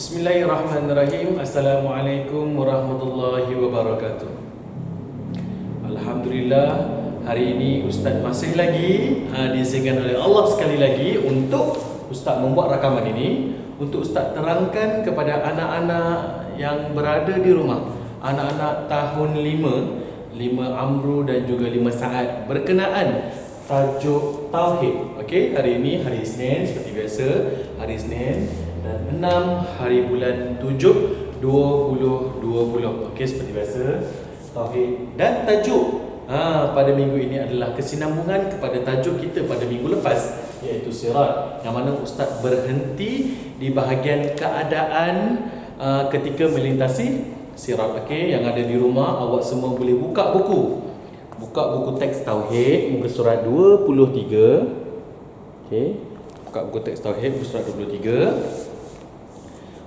Bismillahirrahmanirrahim. Assalamualaikum warahmatullahi wabarakatuh. Alhamdulillah, hari ini Ustaz masih lagi diizinkan oleh Allah sekali lagi untuk Ustaz membuat rakaman ini untuk Ustaz terangkan kepada anak-anak yang berada di rumah, anak-anak tahun 5 Amru dan juga 5 Sa'ad, berkenaan tajuk Tauhid. Okey, hari ini hari Isnin seperti biasa, hari Isnin dan 6 hari bulan 7 2020. Okey, seperti biasa Tauhid dan tajuk pada minggu ini adalah kesinambungan kepada tajuk kita pada minggu lepas, iaitu sirat, yang mana Ustaz berhenti di bahagian keadaan ketika melintasi sirat. Okey, yang ada di rumah, awak semua boleh buka buku teks Tauhid muka surat 23. Okey, buka buku teks Tauhid muka surat 23.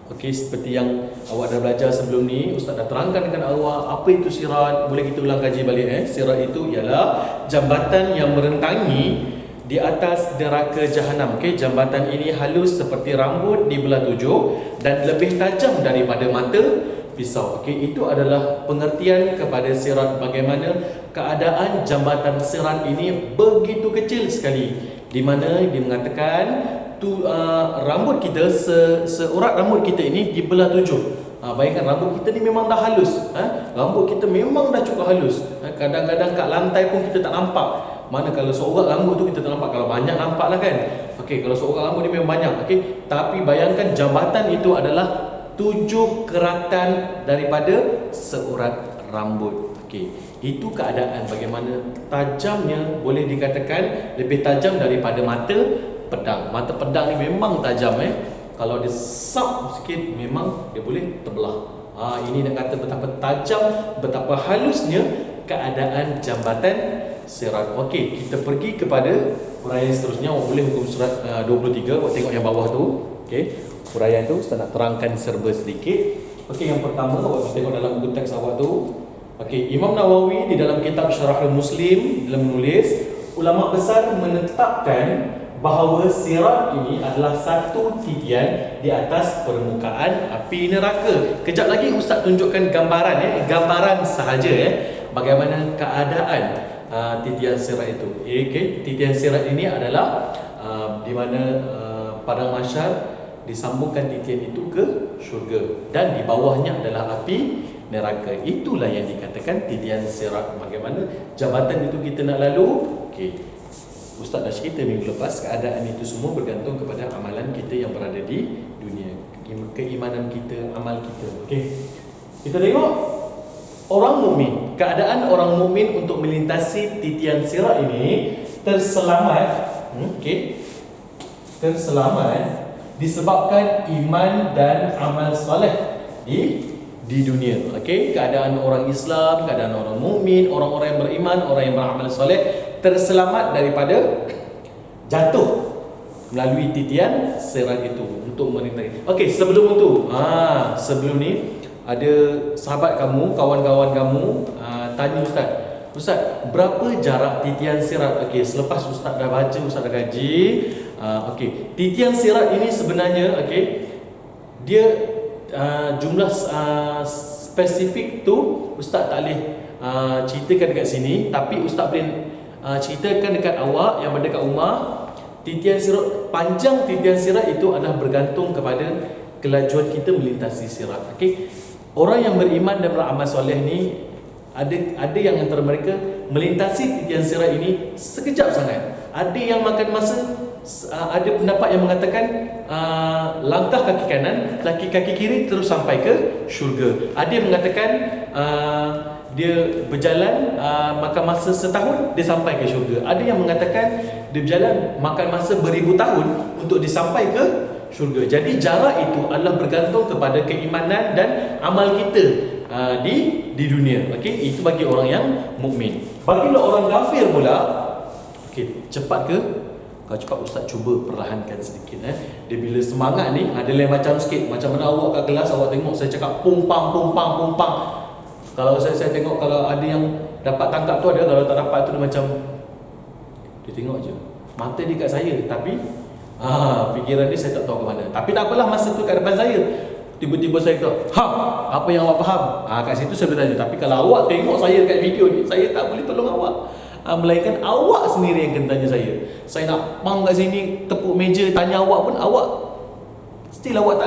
Okey, seperti yang awak dah belajar sebelum ni, Ustaz dah terangkan dengan awak apa itu sirat. Boleh kita ulang kaji balik. Sirat itu ialah jambatan yang merentangi di atas neraka jahanam. Okey, jambatan ini halus seperti rambut di belah 7 dan lebih tajam daripada mata pisau. Okey, itu adalah pengertian kepada sirat, bagaimana keadaan jambatan sirat ini begitu kecil sekali, di mana dia mengatakan rambut kita, seurat rambut kita ini di belah 7. Bayangkan rambut kita ni memang dah halus. Rambut kita memang dah cukup halus. Kadang-kadang kat lantai pun kita tak nampak. Mana kalau seurat rambut tu kita tak nampak, kalau banyak nampak lah kan. Okey, kalau seurat rambut ni memang banyak. Okey, tapi bayangkan jambatan itu adalah 7 keratan daripada seurat rambut. Okey, itu keadaan bagaimana tajamnya, boleh dikatakan lebih tajam daripada mata pedang. Mata pedang ni memang tajam. Kalau dia sap sikit memang dia boleh terbelah. Ini nak kata betapa tajam, betapa halusnya keadaan jambatan sirat. Okey, kita pergi kepada huraian seterusnya. Awak boleh hukum surat 23. Awak tengok yang bawah tu. Okey, huraian tu saya nak terangkan serba sedikit. Okey, yang pertama awak tengok dalam buku teks awak tu. Okey, Imam Nawawi di dalam kitab Syarahul Muslim dalam menulis, ulama besar menetapkan bahawa sirat ini adalah satu titian di atas permukaan api neraka. Kejap lagi Ustaz tunjukkan gambaran, gambaran sahaja bagaimana keadaan titian sirat itu. Okey, titian sirat ini adalah di mana padang mahsyar disambungkan titian itu ke syurga dan di bawahnya adalah api neraka. Itulah yang dikatakan titian sirat. Bagaimana jabatan itu kita nak lalu? Okey, Ustaz dah cerita minggu lepas, keadaan itu semua bergantung kepada amalan kita yang berada di dunia, keimanan kita, amal kita. Okey, kita tengok orang mukmin. Keadaan orang mukmin untuk melintasi titian sirat ini terselamat. Okey, terselamat disebabkan iman dan amal soleh di dunia. Okey, keadaan orang Islam, keadaan orang mukmin, orang-orang yang beriman, orang yang beramal soleh terselamat daripada jatuh melalui titian sirat itu untuk melintasi. Okey, sebelum itu, sebelum ni ada sahabat kamu, kawan-kawan kamu tanya Ustaz, berapa jarak titian sirat? Okey, selepas Ustaz dah baca, Ustaz dah kaji. Okey, titian sirat ini sebenarnya, okey, dia jumlah spesifik tu Ustaz tak boleh ceritakan dekat sini, tapi Ustaz boleh ceritakan dekat awak yang berada kat rumah. Titian sirat, panjang titian sirat itu adalah bergantung kepada kelajuan kita melintasi sirat. Okey, orang yang beriman dan beramal soleh ni ada yang antara mereka melintasi titian sirat ini sekejap sangat. Ada yang makan masa, ada pendapat yang mengatakan langkah kaki kanan, kaki kiri terus sampai ke syurga. Ada yang mengatakan dia berjalan makan masa setahun dia sampai ke syurga. Ada yang mengatakan dia berjalan makan masa beribu tahun untuk disampai ke syurga. Jadi jarak itu adalah bergantung kepada keimanan dan amal kita di dunia. Okey, itu bagi orang yang mukmin. Bagi orang kafir pula, okey, cepat ke? Kalau cepat Ustaz cuba perlahankan sedikit. Dia bila semangat ni ada lain macam sikit. Macam mana awak kat kelas, awak tengok saya cakap pumpang. Kalau saya tengok, kalau ada yang dapat tangkap tu ada, kalau tak dapat tu dia macam dia tengok je, mata dia kat saya, tapi fikiran dia saya tak tahu ke mana. Tapi tak apalah, masa tu kat depan saya Tiba-tiba saya kata, apa yang awak faham? Kat situ saya bertanya, tapi kalau awak tengok saya kat video ni, saya tak boleh tolong awak. Melainkan awak sendiri yang kena tanya saya. Saya nak pang kat sini, tepuk meja, tanya awak pun, awak still awak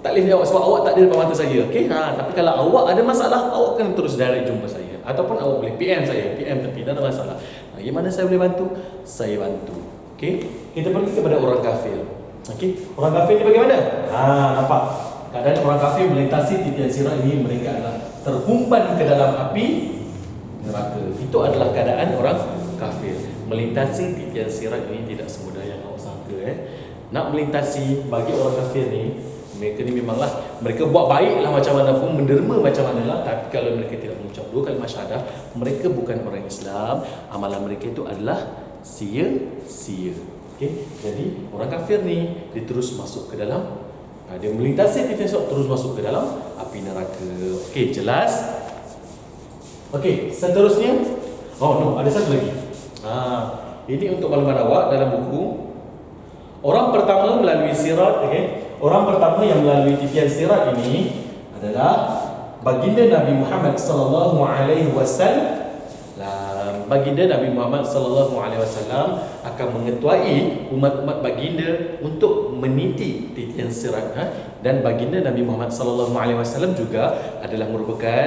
tak boleh jawab sebab awak tak ada depan mata saya. Okay? Tapi kalau awak ada masalah, awak kena terus direct jumpa saya. Ataupun awak boleh PM saya, PM tepi, tak ada masalah. Bagaimana saya boleh bantu? Saya bantu. Okay? Kita pergi kepada orang kafir. Okay? Orang kafir ni bagaimana? Nampak? Keadaan orang kafir melintasi titian sirat ini, mereka adalah terhumban ke dalam api neraka. Itu adalah keadaan orang kafir. Melintasi titian sirat ini tidak semudah yang awak sangka. Nak melintasi bagi orang kafir ni, mereka ni memanglah, mereka buat baiklah macam mana pun, menderma macam mana lah, tapi kalau mereka tidak mengucap 2 kalimat syahadah, mereka bukan orang Islam. Amalan mereka itu adalah sia-sia. Okay? Jadi orang kafir ni, dia terus masuk ke dalam, dia melintasi titian sirat, terus masuk ke dalam api neraka. Okey, jelas? Okey, seterusnya, ada satu lagi. Ini untuk maklumat awak dalam buku. Orang pertama melalui sirat, orang pertama yang melalui titian sirat ini adalah baginda Nabi Muhammad sallallahu alaihi wasallam. Baginda Nabi Muhammad sallallahu alaihi wasallam akan mengetuai umat-umat baginda untuk meniti titian sirat, dan baginda Nabi Muhammad sallallahu alaihi wasallam juga adalah merupakan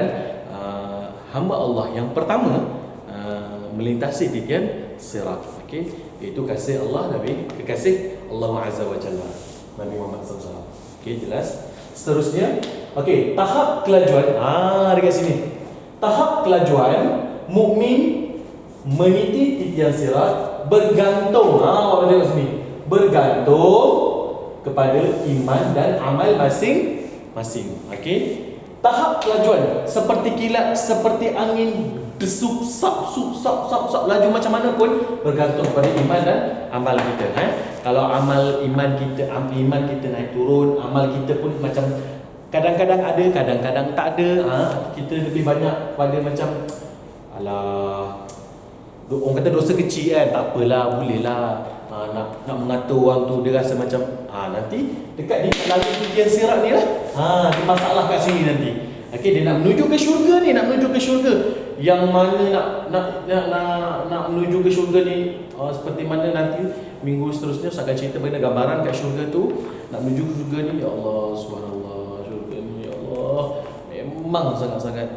hamba Allah yang pertama melintasi titian sirat. Okey, iaitu kasih Allah, Nabi kekasih Allah Azza wa Jalla, Nabi Muhammad sallallahu alaihi wasallam. Okey, jelas. Seterusnya, okey, tahap kelajuan. Dekat sini. Tahap kelajuan mukmin meniti titian sirat bergantung, awak tengok sini, bergantung kepada iman dan amal masing-masing. Okey, tahap kelajuan seperti kilat, seperti angin, desuk sap laju macam mana pun bergantung kepada iman dan amal kita. Kalau iman kita naik turun, amal kita pun macam kadang-kadang ada, kadang-kadang tak ada. Kita lebih banyak pada macam orang kata dosa kecil kan, tak apalah, bolehlah. Nak mengatur orang tu, dia rasa macam nanti dekat dia lalu titian sirat ni lah, dia masalah kat sini nanti. Okey, dia nak menuju ke syurga ni, nak menuju ke syurga. Yang mana nak menuju ke syurga ni, seperti mana nanti minggu seterusnya saya akan cerita bagaimana gambaran kat syurga tu. Nak menuju ke syurga ni, ya Allah, subhanallah, syurga ni, ya Allah, memang sangat-sangat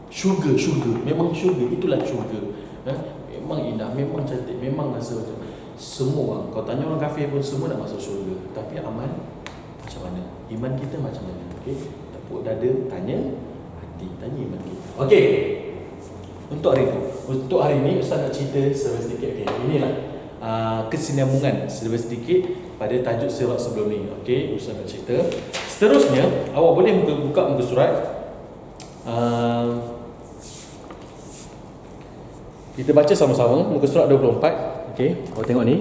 syurga, memang syurga, itulah syurga. Memang indah, memang cantik, memang rasa macam semua orang, kau tanya orang kafir pun semua nak masuk syurga. Tapi aman macam mana? Iman kita macam mana? Okey, tepuk dada, tanya hati, tanya iman kita. Okey, untuk hari ini Ustaz nak cerita serba sedikit. Okey, inilah kesinambungan serba sedikit pada tajuk sirat sebelum ni. Okey, Ustaz nak cerita. Seterusnya, awak boleh buka muka surat. Kita baca sama-sama muka surat 24. Okey, awak tengok ni.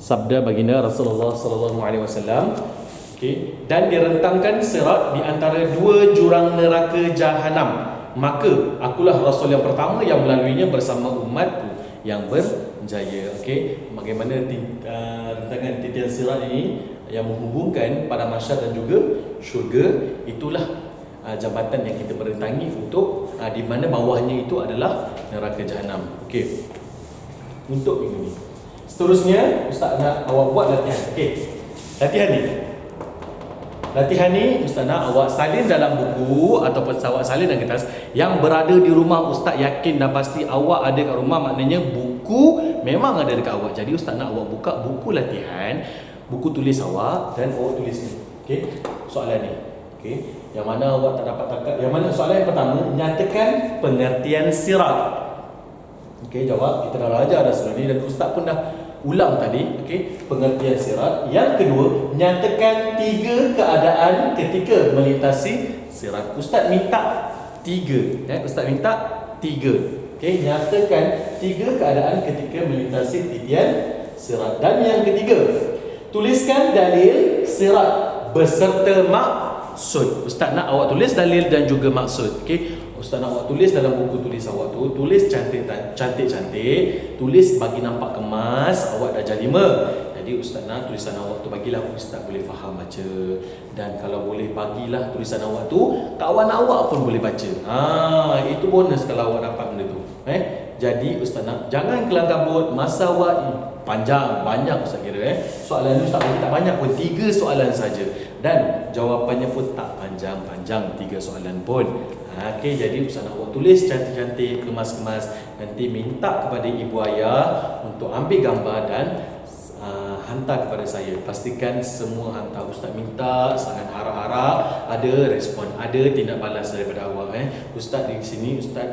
Sabda baginda Rasulullah sallallahu alaihi wasallam. Okey, dan direntangkan sirat di antara 2 jurang neraka jahanam. Maka akulah rasul yang pertama yang melaluinya bersama umatku yang berjaya. Okey, bagaimana rentangan titian sirat ini yang menghubungkan pada mahsyar dan juga syurga, itulah jambatan yang kita berentangi untuk di mana bawahnya itu adalah neraka jahanam. Okey, untuk minggu ni. Seterusnya Ustaz nak awak buat latihan. Okey, latihan ni Ustaz nak awak salin dalam buku ataupun awak salin dalam kertas. Yang berada di rumah Ustaz yakin dan pasti awak ada kat rumah, maknanya buku memang ada dekat awak. Jadi Ustaz nak awak buka buku latihan, buku tulis awak, dan awak tulis ni. Okey, soalan ni. Okey, yang mana awak tak dapat tangkap. Yang mana soalan yang pertama, nyatakan pengertian sirat. Okey, jawab. Kita dah belajar dah sebelum ni dan Ustaz pun dah ulang tadi. Okey, pengertian sirat. Yang kedua, nyatakan 3 keadaan ketika melintasi sirat. Ustaz minta 3. Ustaz minta 3. Okey, nyatakan 3 keadaan ketika melintasi titian sirat. Dan yang ketiga, tuliskan dalil sirat beserta maksud. Ustaz nak awak tulis dalil dan juga maksud. Okey, Ustaz nak awak tulis dalam buku tulis awak tu, tulis cantik-cantik, tulis bagi nampak kemas. Awak dah jadi 5. Jadi Jadi Ustaz nak tulisan awak tu bagilah Ustaz boleh faham baca, dan kalau boleh bagilah tulisan awak tu kawan awak pun boleh baca. Itu bonus kalau awak dapat benda tu. Jadi Ustaz nak jangan kelang kabut, masa awak panjang, banyak Ustaz kira soalan ni Ustaz bagi tak banyak pun, 3 soalan saja, dan jawapannya pun tak panjang-panjang, 3 soalan pun. Okey, jadi Ustaz nak awak tulis cantik-cantik, kemas-kemas, nanti minta kepada ibu ayah untuk ambil gambar dan hantar kepada saya. Pastikan semua hantar. Ustaz minta, sangat harap-harap ada respon, ada tindak balas daripada awak. Ustaz di sini, Ustaz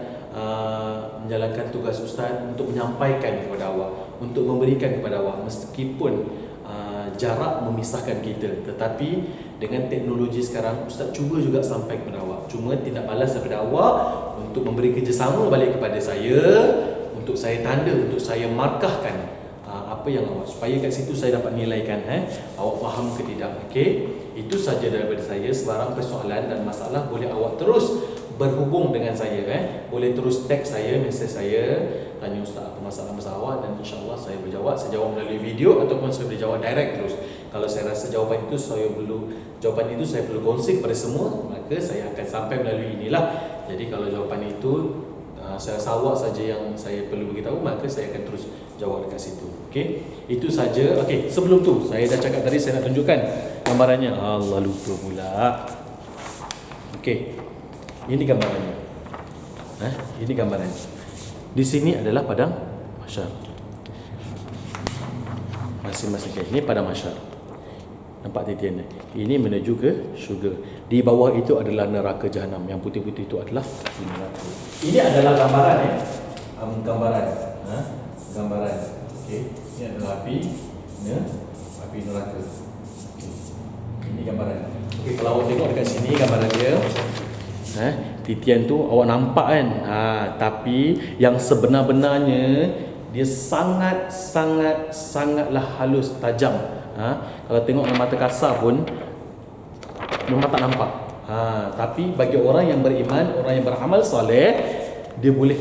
menjalankan tugas Ustaz untuk menyampaikan kepada awak, untuk memberikan kepada awak, meskipun jarak memisahkan kita, tetapi dengan teknologi sekarang Ustaz cuba juga sampai kepada awak. Cuma tindak balas daripada awak untuk memberi kerjasama balik kepada saya, untuk saya tanda, untuk saya markahkan apa yang awak, supaya kat situ saya dapat nilaikan awak faham ke tidak. Okey, itu saja daripada saya. Sebarang persoalan dan masalah boleh awak terus berhubung dengan saya, boleh terus tag saya, mesej saya, tanya Ustaz apa masalah-masalah awak, dan insya-Allah saya berjawab. Saya jawab melalui video ataupun saya boleh jawab direct terus. Kalau saya rasa jawapan itu saya perlu kongsi kepada semua, maka saya akan sampai melalui inilah. Jadi kalau jawapan itu saya rasa awak saja yang saya perlu beritahu, maka saya akan terus jawab dekat situ. Okey, itu saja. Okey, sebelum tu saya dah cakap tadi saya nak tunjukkan gambarannya. Allah, lupa pula. Okey, ini gambarannya. Ini gambarannya. Di sini adalah padang mahsyar. Masing-masing ini padang mahsyar. Nampak titian ni? Ini menuju ke syurga. Di bawah itu adalah neraka jahanam. Yang putih-putih itu adalah neraka. Ini adalah gambaran gambaran. Gambaran. Okey, ini adalah api neraka. Okay. Ini gambaran. Okey, kalau awak tengok dekat sini gambaran dia. Titian tu awak nampak kan? Tapi yang sebenar-benarnya dia sangatlah halus, tajam. Kalau tengok dengan mata kasar pun memang tak nampak. Tapi bagi orang yang beriman, orang yang beramal soleh, dia boleh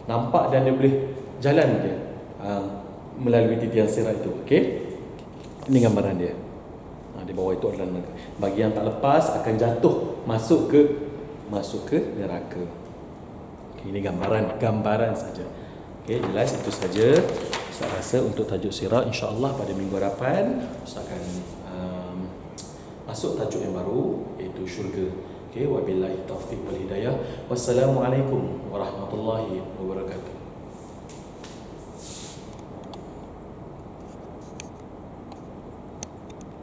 nampak dan dia boleh jalan dia melalui titian sirat itu. Okey, ini gambaran dia. Di bawah itu adalah neraka. Bagi yang tak lepas akan jatuh masuk ke neraka. Okay, ini gambaran saja. Okey, jelas itu saja. Saya rasa untuk tajuk sirat, insya-Allah pada minggu hadapan Ustaz akan masuk tajuk yang baru, iaitu syurga. Okey, wabillahi taufiq wal hidayah. Wassalamualaikum warahmatullahi wabarakatuh.